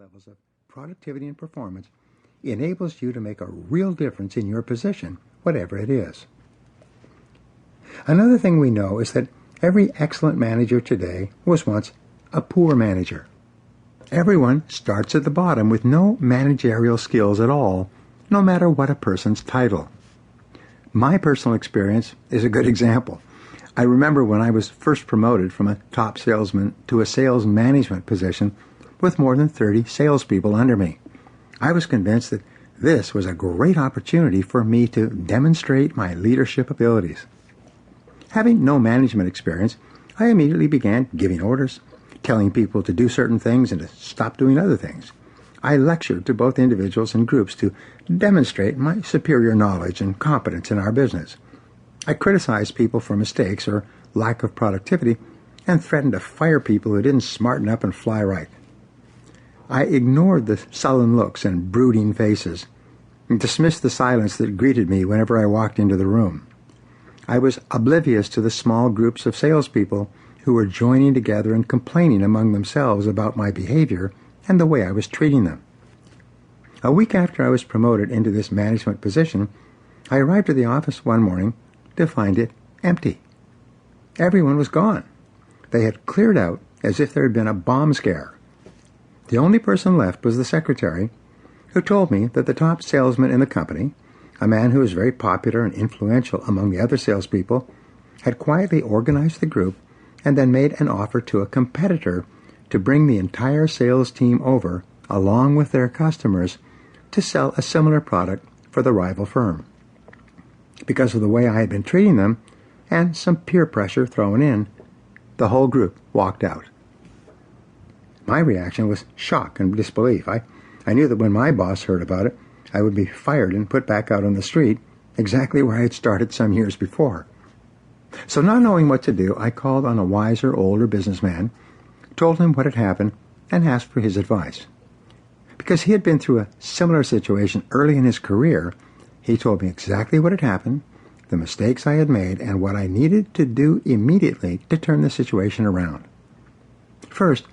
levels of productivity and performance enables you to make a real difference in your position, whatever it is. Another thing we know is that every excellent manager today was once a poor manager. Everyone starts at the bottom with no managerial skills at all, no matter what a person's title. My personal experience is a good example. I remember when I was first promoted from a top salesman to a sales management position with more than 30 salespeople under me. I was convinced that this was a great opportunity for me to demonstrate my leadership abilities. Having no management experience, I immediately began giving orders, telling people to do certain things and to stop doing other things. I lectured to both individuals and groups to demonstrate my superior knowledge and competence in our business. I criticized people for mistakes or lack of productivity and threatened to fire people who didn't smarten up and fly right. I ignored the sullen looks and brooding faces and dismissed the silence that greeted me whenever I walked into the room. I was oblivious to the small groups of salespeople who were joining together and complaining among themselves about my behavior and the way I was treating them. A week after I was promoted into this management position, I arrived at the office one morning to find it empty. Everyone was gone. They had cleared out as if there had been a bomb scare. The only person left was the secretary, who told me that the top salesman in the company, a man who was very popular and influential among the other salespeople, had quietly organized the group and then made an offer to a competitor to bring the entire sales team over, along with their customers, to sell a similar product for the rival firm. Because of the way I had been treating them, and some peer pressure thrown in, the whole group walked out. My reaction was shock and disbelief. I knew that when my boss heard about it, I would be fired and put back out on the street, exactly where I had started some years before. So not knowing what to do, I called on a wiser, older businessman, told him what had happened, and asked for his advice. Because he had been through a similar situation early in his career, he told me exactly what had happened, the mistakes I had made, and what I needed to do immediately to turn the situation around. First,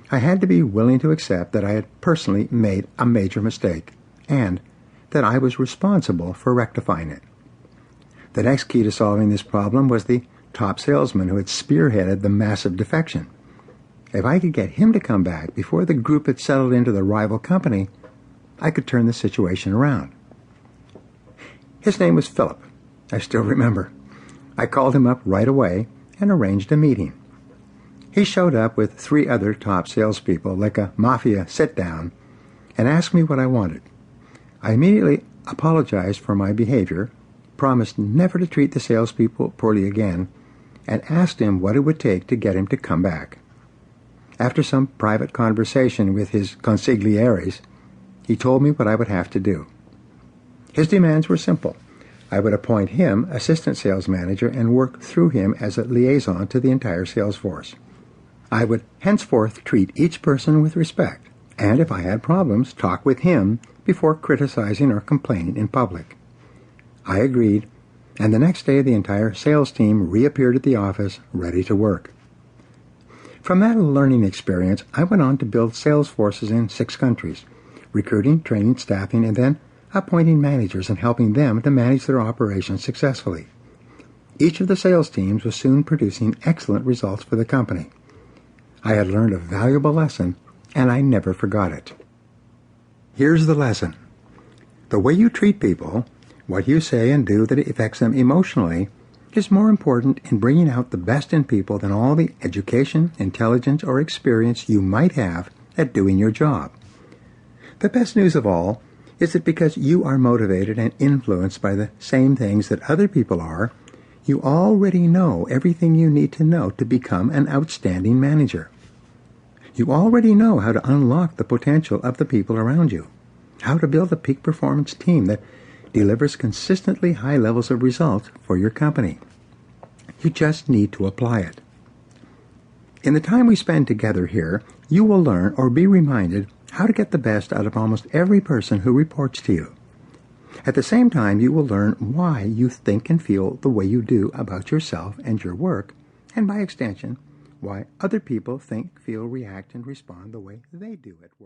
I had to be willing to accept that I had personally made a major mistake, and that I was responsible for rectifying it. The next key to solving this problem was the top salesman who had spearheaded the massive defection. If I could get him to come back before the group had settled into the rival company, I could turn the situation around. His name was Philip. I still remember. I called him up right away and arranged a meeting. He showed up with 3 other top salespeople, like a mafia sit-down, and asked me what I wanted. I immediately apologized for my behavior, promised never to treat the salespeople poorly again, and asked him what it would take to get him to come back. After some private conversation with his consiglieres, he told me what I would have to do. His demands were simple. I would appoint him assistant sales manager and work through him as a liaison to the entire sales force. I would henceforth treat each person with respect, and if I had problems, talk with him before criticizing or complaining in public. I agreed, and the next day the entire sales team reappeared at the office, ready to work. From that learning experience, I went on to build sales forces in 6 countries, recruiting, training, staffing, and then appointing managers and helping them to manage their operations successfully. Each of the sales teams was soon producing excellent results for the company. I had learned a valuable lesson, and I never forgot it. Here's the lesson. The way you treat people, what you say and do that affects them emotionally, is more important in bringing out the best in people than all the education, intelligence, or experience you might have at doing your job. The best news of all is that because you are motivated and influenced by the same things that other people are, you already know everything you need to know to become an outstanding manager. You already know how to unlock the potential of the people around you, how to build a peak performance team that delivers consistently high levels of results for your company. You just need to apply it. In the time we spend together here, you will learn or be reminded how to get the best out of almost every person who reports to you. At the same time, you will learn why you think and feel the way you do about yourself and your work, and by extension, why other people think, feel, react, and respond the way they do at work.